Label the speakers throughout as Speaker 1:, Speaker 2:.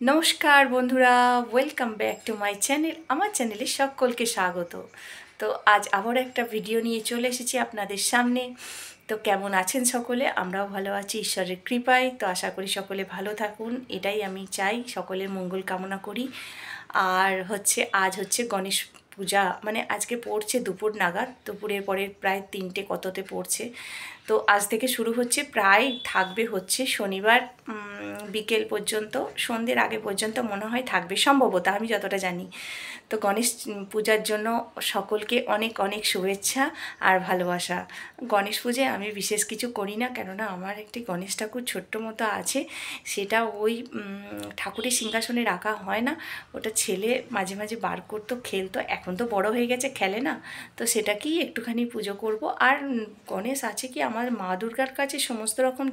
Speaker 1: নমস্কার বন্ধুরা, welcome back to my channel. আমার চ্যানেলে সকলকে স্বাগত। তো আজ আবার একটা ভিডিও নিয়ে চলে এসেছি আপনাদের সামনে। তো কেমন আছেন সকলে? আমরাও ভালো আছি ঈশ্বরের কৃপায়। তো আশা করি সকলে ভালো থাকুন, এটাই আমি চাই, সকলের মঙ্গল কামনা করি। আর আজ হচ্ছে গণেশ পূজা, মানে আজকে পড়ছে দুপুর নাগাদ, দুপুরের পরে প্রায় 3টে কততে পড়ছে। তো আজ থেকে শুরু হচ্ছে, প্রায় থাকবে হচ্ছে শনিবার বিকেল পর্যন্ত, সন্ধ্যের আগে পর্যন্ত মনে হয় থাকবে, সম্ভবত, আমি যতটা জানি। তো গণেশ পূজার জন্য সকলকে অনেক অনেক শুভেচ্ছা আর ভালোবাসা। গণেশ পূজায় আমি বিশেষ কিছু করি না, কেননা আমার একটি গণেশ ঠাকুর ছোট্ট মতো আছে, সেটা ওই ঠাকুরের সিংহাসনে রাখা হয় না, ওটা ছেলে মাঝে মাঝে বার করতো, খেলতো, এখন তো বড় হয়ে গেছে, খেলে না। তো সেটাকেই একটুখানি পুজো করব। আর গণেশ আছে কি, আমার মা দুর্গার কাছে সমস্ত রকম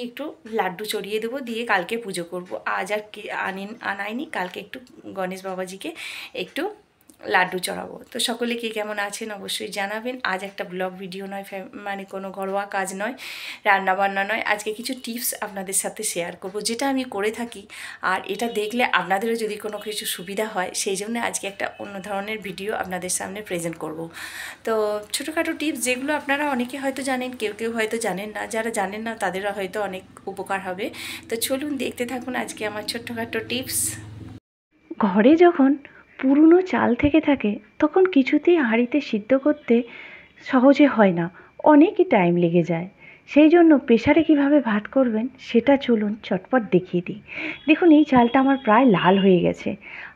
Speaker 1: একটু লাড্ডু চড়িয়ে দেবো, দিয়ে কালকে পুজো করব। আজ আর আনাইনি, কালকে একটু গণেশ বাবাজিকে একটু লাড্ডু চড়াবো। তো সকলে কে কেমন আছেন অবশ্যই জানাবেন। আজ একটা ব্লগ ভিডিও নয়, মানে কোনো ঘরোয়া কাজ নয়, রান্নাবান্না নয়, আজকে কিছু টিপস আপনাদের সাথে শেয়ার করব, যেটা আমি করে থাকি। আর এটা দেখলে আপনাদেরও যদি কোনো কিছু সুবিধা হয়, সেই জন্য আজকে একটা অন্য ধরনের ভিডিও আপনাদের সামনে প্রেজেন্ট করব। তো ছোটোখাটো টিপস, যেগুলো আপনারা অনেকে হয়তো জানেন, কেউ কেউ হয়তো জানেন না, যারা জানেন না তাদেরও হয়তো অনেক উপকার হবে। তো চলুন দেখতে থাকুন আজকে আমার ছোট্টখাটো টিপস।
Speaker 2: ঘরে যখন পুরনো চাল থেকে থাকে, তখন কিছুতেই হাঁড়িতে সিদ্ধ করতে সহজে হয় না, অনেকই টাইম লেগে যায়। সেই জন্য প্রেসারে কিভাবে ভাত করবেন সেটা চলুন চটপট দেখিয়ে দিই। দেখুন, এই চালটা আমার প্রায় লাল হয়ে গেছে,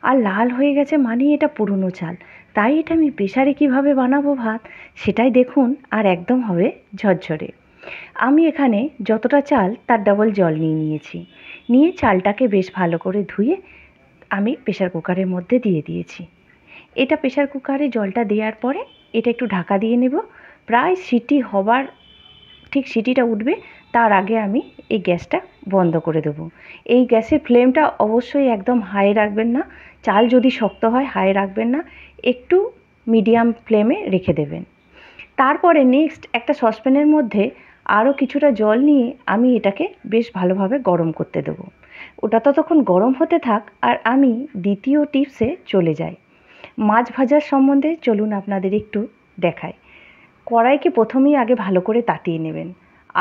Speaker 2: আর লাল হয়ে গেছে মানে এটা পুরনো চাল, তাই এটা আমি প্রেসারে কিভাবে বানাবো ভাত সেটাই দেখুন, আর একদম হবে ঝরঝরে। আমি এখানে যতটা চাল তার ডাবল জল নিয়েছি, নিয়ে চালটাকে বেশ ভালো করে ধুয়ে আমি প্রেসার কুকারের মধ্যে দিয়ে দিয়েছি। এটা প্রেসার কুকারে জলটা দেওয়ার পরে এটা একটু ঢাকা দিয়ে নেব। প্রায় সিটি হবার, ঠিক সিটিটা উঠবে তার আগে আমি এই গ্যাসটা বন্ধ করে দেবো। এই গ্যাসের ফ্লেমটা অবশ্যই একদম হাই রাখবেন না, চাল যদি শক্ত হয় হাই রাখবেন না, একটু মিডিয়াম ফ্লেমে রেখে দেবেন। তারপরে নেক্সট একটা সসপ্যানের মধ্যে আরও কিছুটা জল নিয়ে আমি এটাকে বেশ ভালোভাবে গরম করতে দেবো। ওটা ততক্ষণ গরম হতে থাক, আর আমি দ্বিতীয় টিপসে চলে যাই। মাছ ভাজার সম্বন্ধে চলুন আপনাদের একটু দেখাই। কড়াইকে প্রথমেই আগে ভালো করে তাতিয়ে নেবেন,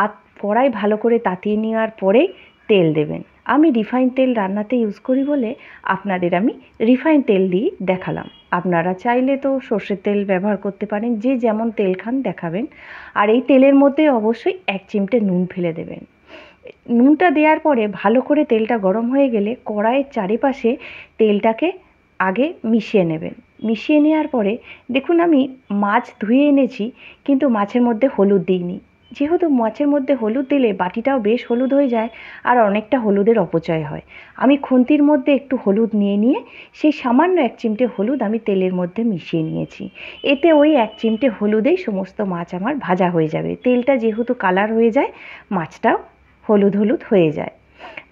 Speaker 2: আর কড়াই ভালো করে তাতিয়ে নেওয়ার পরেই তেল দেবেন। আমি রিফাইন তেল রান্নাতে ইউজ করি বলে আপনাদের আমি রিফাইন তেল দিয়ে দেখালাম। আপনারা চাইলে তো সর্ষের তেল ব্যবহার করতে পারেন, যে যেমন তেল খান দেখাবেন। আর এই তেলের মধ্যে অবশ্যই 1 চিমটে নুন ফেলে দেবেন। নুনটা দেওয়ার পরে ভালো করে তেলটা গরম হয়ে গেলে কড়াইয়ের চারিপাশে তেলটাকে আগে মিশিয়ে নেবেন। মিশিয়ে নেওয়ার পরে দেখুন, আমি মাছ ধুয়ে এনেছি, কিন্তু মাছের মধ্যে হলুদ দিইনি, যেহেতু মাছের মধ্যে হলুদ দিলে বাটিটাও বেশ হলুদ হয়ে যায়, আর অনেকটা হলুদের অপচয় হয়। আমি খুন্তির মধ্যে একটু হলুদ নিয়ে সেই সামান্য 1 চিমটে হলুদ আমি তেলের মধ্যে মিশিয়ে নিয়েছি। এতে ওই 1 চিমটে হলুদেই সমস্ত মাছ আমার ভাজা হয়ে যাবে। তেলটা যেহেতু কালার হয়ে যায়, মাছটাও হলুদ হলুদ হয়ে যায়।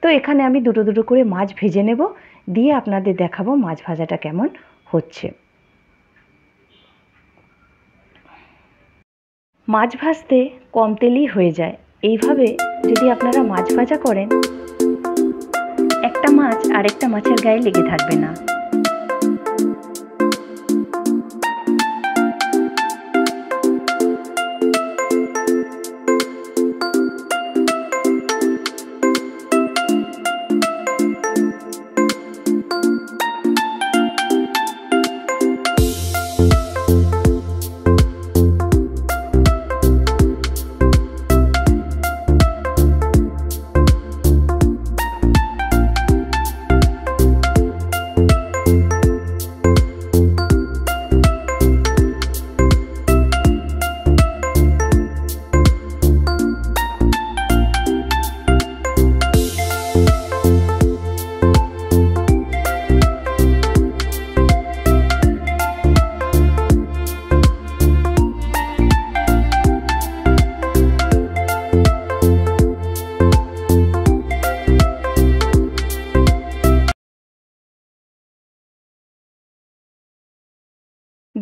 Speaker 2: তো এখানে আমি দুটো দুটো করে মাছ ভেজে নেব, দিয়ে আপনাদের দেখাবো মাছ ভাজাটা কেমন হচ্ছে। মাছ ভাজতে কম তেলেই হয়ে যায়। এইভাবে যদি আপনারা মাছ ভাজা করেন, একটা মাছ আরেকটা মাছের গায়ে লেগে থাকবে না।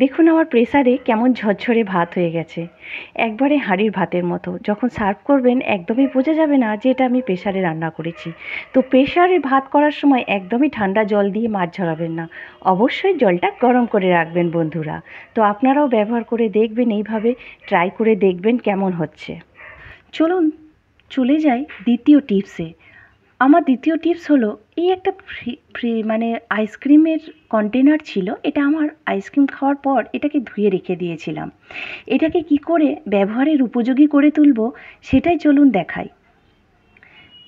Speaker 2: দেখুন আমার প্রেসারে কেমন ঝরঝরে ভাত হয়ে গেছে, একবারে হাঁড়ির ভাতের মতো। যখন সার্ভ করবেন একদমই বোঝা যাবে না যে এটা আমি প্রেসারে রান্না করেছি। তো প্রেসারে ভাত করার সময় একদমই ঠান্ডা জল দিয়ে মাছ ঝরাবেন না, অবশ্যই জলটা গরম করে রাখবেন বন্ধুরা। তো আপনারাও ব্যবহার করে দেখবেন, এইভাবে ট্রাই করে দেখবেন কেমন হচ্ছে। চলুন চলে যাই দ্বিতীয় টিপসে। আমার দ্বিতীয় টিপস হলো, এই একটা মানে আইসক্রিমের কন্টেনার ছিল। এটা আমার আইসক্রিম খাওয়ার পর এটাকে ধুয়ে রেখে দিয়েছিলাম। এটাকে কি করে ব্যবহারের উপযোগী করে তুলব সেটাই চলুন দেখাই।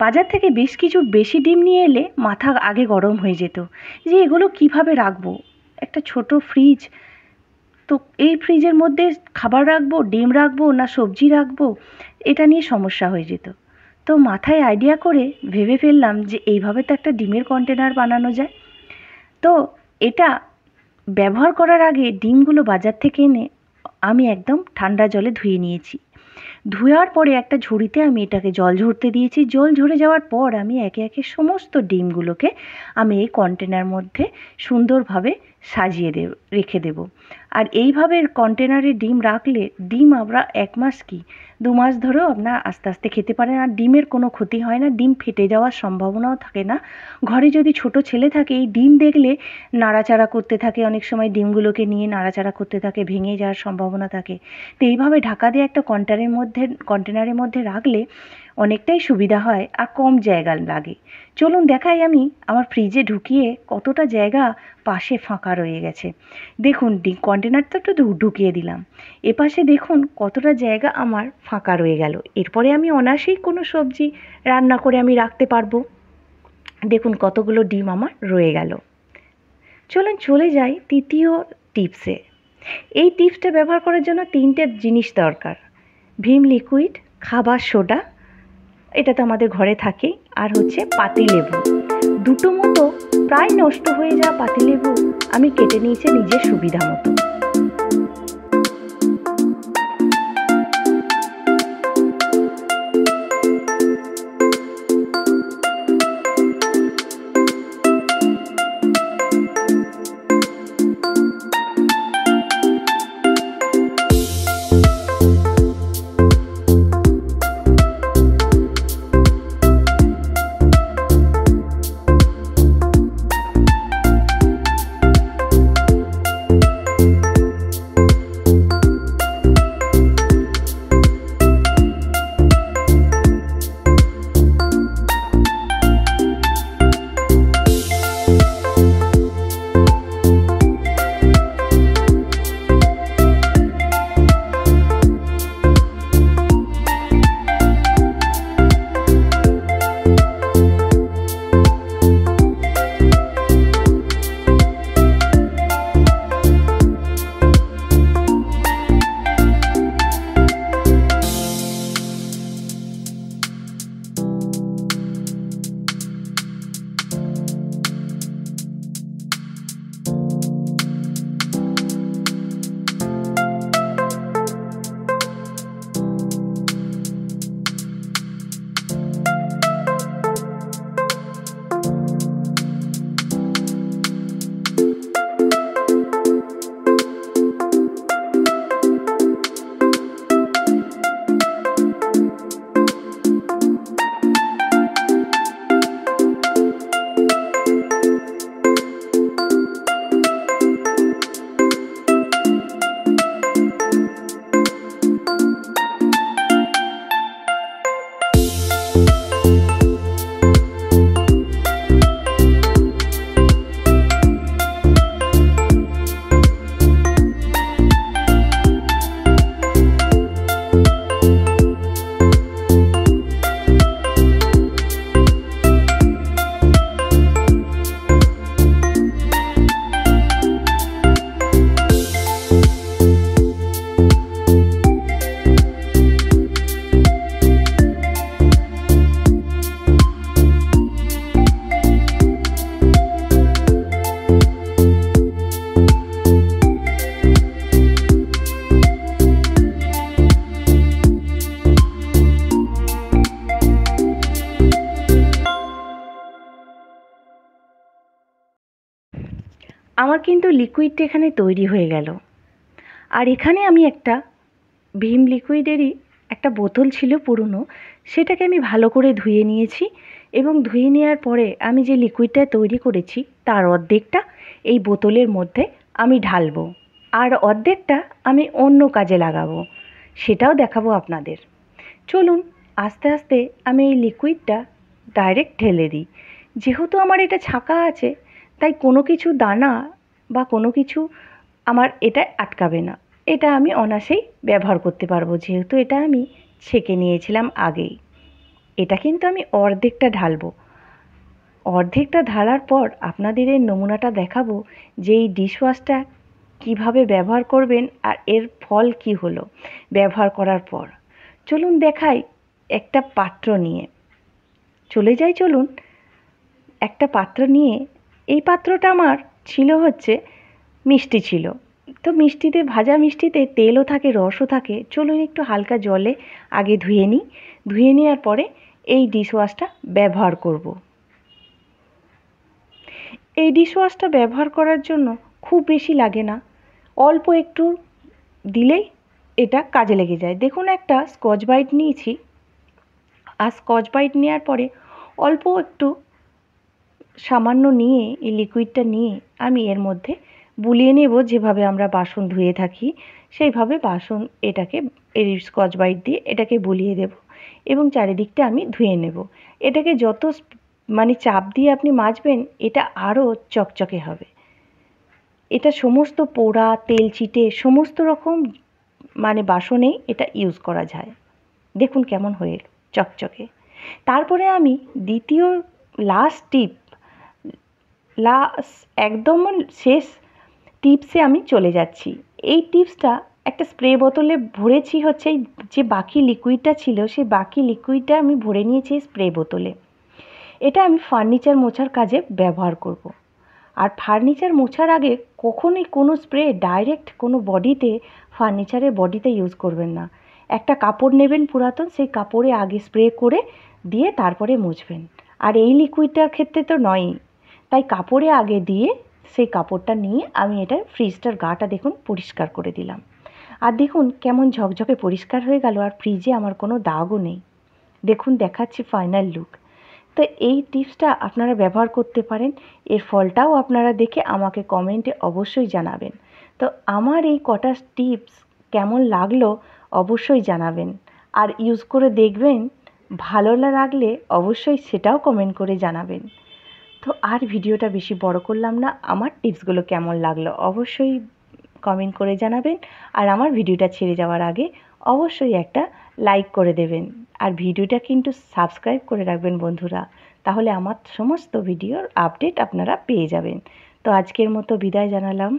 Speaker 2: বাজার থেকে বেশ কিছু বেশি ডিম নিয়ে এলে মাথা আগে গরম হয়ে যেত যে এগুলো কিভাবে রাখবো। একটা ছোট ফ্রিজ, তো এই ফ্রিজের মধ্যে খাবার রাখবো, ডিম রাখবো না সবজি রাখবো, এটা নিয়ে সমস্যা হয়ে যেত। তো মাথায় আইডিয়া করে ভেবে ফেললাম যে এইভাবে তো একটা ডিমের কন্টেনার বানানো যায়। তো এটা ব্যবহার করার আগে ডিমগুলো বাজার থেকে এনে আমি একদম ঠান্ডা জলে ধুয়ে নিয়েছি। ধোয়ার পরে একটা ঝুড়িতে আমি এটাকে জল ঝরতে দিয়েছি। জল ঝরে যাওয়ার পর আমি একে একে সমস্ত ডিমগুলোকে আমি এই কন্টেনার মধ্যে সুন্দরভাবে সাজিয়ে রেখে দেব। আর এইভাবে কন্টেনারে ডিম রাখলে ডিম আমরা 1 মাস কি 2 মাস ধরেও আপনারা আস্তে আস্তে খেতে পারেন। আর ডিমের কোনো ক্ষতি হয় না, ডিম ফেটে যাওয়ার সম্ভাবনাও থাকে না। ঘরে যদি ছোট ছেলে থাকে, এই ডিম দেখলে নাড়াচাড়া করতে থাকে, অনেক সময় ডিমগুলোকে নিয়ে নাড়াচাড়া করতে থাকে, ভেঙে যাওয়ার সম্ভাবনা থাকে। তো এইভাবে ঢাকা দিয়ে একটা কন্টেনারের মধ্যে রাখলে অনেকটাই সুবিধা হয় আর কম জায়গা লাগে। চলুন দেখাই আমি আমার ফ্রিজে ঢুকিয়ে কতটা জায়গা পাশে ফাঁকা রয়ে গেছে। দেখুন কন্টেনারটা তো ঢুকিয়ে দিলাম, এপাশে দেখুন কতটা জায়গা আমার ফাঁকা রয়ে গেল। এরপরে আমি অনায়াসেই কোনো সবজি রান্না করে আমি রাখতে পারবো। দেখুন কতগুলো ডিম আমার রয়ে গেল। চলুন চলে যাই তৃতীয় টিপসে। এই টিপসটা ব্যবহার করার জন্য 3টে জিনিস দরকার: ভিম লিকুইড, খাবার সোডা, এটা তো আমাদের ঘরে থাকেই, আর হচ্ছে পাতিলেবু। দুটো মতো প্রায় নষ্ট হয়ে যাওয়া পাতিলেবু আমি কেটে নিয়েছি নিজের সুবিধা মতো। আমার কিন্তু লিকুইডটা এখানে তৈরি হয়ে গেল। আর এখানে আমি একটা ভিম লিকুইডেরই একটা বোতল ছিল পুরনো, সেটাকে আমি ভালো করে ধুয়ে নিয়েছি এবং ধুয়ে নেওয়ার পরে আমি যে লিকুইডটা তৈরি করেছি তার অর্ধেকটা এই বোতলের মধ্যে আমি ঢালবো, আর অর্ধেকটা আমি অন্য কাজে লাগাবো, সেটাও দেখাবো আপনাদের। চলুন আস্তে আস্তে আমি এই লিকুইডটা ডাইরেক্ট ঢেলে দিই। যেহেতু আমার এটা ছাঁকা আছে, তাই কোনো কিছু দানা বা কোনো কিছু আমার এটা আটকাবে না। এটা আমি অনায়াসেই ব্যবহার করতে পারবো, যেহেতু এটা আমি ছেঁকে নিয়েছিলাম আগেই। এটা কিন্তু আমি অর্ধেকটা ঢালবো। অর্ধেকটা ঢালার পর আপনাদের এই নমুনাটা দেখাবো যে এই ডিশওয়াশটা কীভাবে ব্যবহার করবেন আর এর ফল কি হলো ব্যবহার করার পর। চলুন দেখাই একটা পাত্র নিয়ে। চলুন একটা পাত্র নিয়ে, এই পাত্রটা আমার ছিল হচ্ছে মিষ্টি ছিল। তো মিষ্টিতে, ভাজা মিষ্টিতে তেলও থাকে রসও থাকে। চলুন একটু হালকা জলে আগে ধুয়ে নিই। ধুয়ে নেওয়ার পরে এই ডিশওয়াশটা ব্যবহার করব। এই ডিশওয়াশটা ব্যবহার করার জন্য খুব বেশি লাগে না, অল্প একটু দিলেই এটা কাজে লেগে যায়। দেখুন একটা স্কচ ব্রাইট নিয়েছি, আর স্কচ ব্রাইট নেওয়ার পরে অল্প একটু সামান্য নিয়ে এই লিকুইডটা নিয়ে আমি এর মধ্যে বুলিয়ে নেব। যেভাবে আমরা বাসন ধুয়ে থাকি সেইভাবে বাসন এটাকে এই স্কচ ব্রাইট দিয়ে এটাকে বুলিয়ে দেব এবং চারিদিকটা আমি ধুয়ে নেব। এটাকে যত চাপ দিয়ে আপনি মাজবেন এটা আরও চকচকে হবে। এটা সমস্ত পোড়া তেল চিটে সমস্ত রকম বাসনেই এটা ইউজ করা যায়। দেখুন কেমন হয়ে চকচকে। তারপরে আমি দ্বিতীয় একদম শেষ টিপসে আমি চলে যাচ্ছি। এই টিপসটা একটা স্প্রে বোতলে ভরেছি হচ্ছে, যে বাকি লিকুইডটা ছিল সেই বাকি লিকুইডটা আমি ভরে নিয়েছি স্প্রে বোতলে। এটা আমি ফার্নিচার মোছার কাজে ব্যবহার করব। আর ফার্নিচার মোছার আগে কখনোই কোনো স্প্রে ডাইরেক্ট কোনো ফার্নিচারের বডিতে ইউজ করবেন না। একটা কাপড় নেবেন পুরাতন, সেই কাপড়ে আগে স্প্রে করে দিয়ে তারপরে মুছবেন। আর এই লিকুইডটার ক্ষেত্রে তো নয়ই, তাই কাপড়ে আগে দিয়ে সেই কাপড়টা নিয়ে আমি এটা ফ্রিজটার গাটা দেখুন পরিষ্কার করে দিলাম। আর দেখুন কেমন ঝকঝকে পরিষ্কার হয়ে গেল, আর ফ্রিজে আমার কোনো দাগও নেই। দেখুন দেখাচ্ছি ফাইনাল লুক। তো এই টিপসটা আপনারা ব্যবহার করতে পারেন। এর ফলটাও আপনারা দেখে আমাকে কমেন্টে অবশ্যই জানাবেন। তো আমার এই কটা টিপস কেমন লাগলো অবশ্যই জানাবেন, আর ইউজ করে দেখবেন। ভালো লাগলে অবশ্যই সেটাও কমেন্ট করে জানাবেন। তো আর ভিডিওটা বেশি বড় করলাম না, আমার টিপসগুলো কেমন লাগলো অবশ্যই কমেন্ট করে জানাবেন। আর আমার ভিডিওটা ছেড়ে যাওয়ার আগে অবশ্যই একটা লাইক করে দেবেন, আর ভিডিওটা কিন্তু সাবস্ক্রাইব করে রাখবেন বন্ধুরা, তাহলে আমার সমস্ত ভিডিওর আপডেট আপনারা পেয়ে যাবেন। তো আজকের মতো বিদায় জানালাম।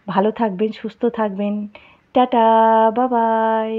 Speaker 2: ভালো থাকবেন, সুস্থ থাকবেন। Tata, bye bye.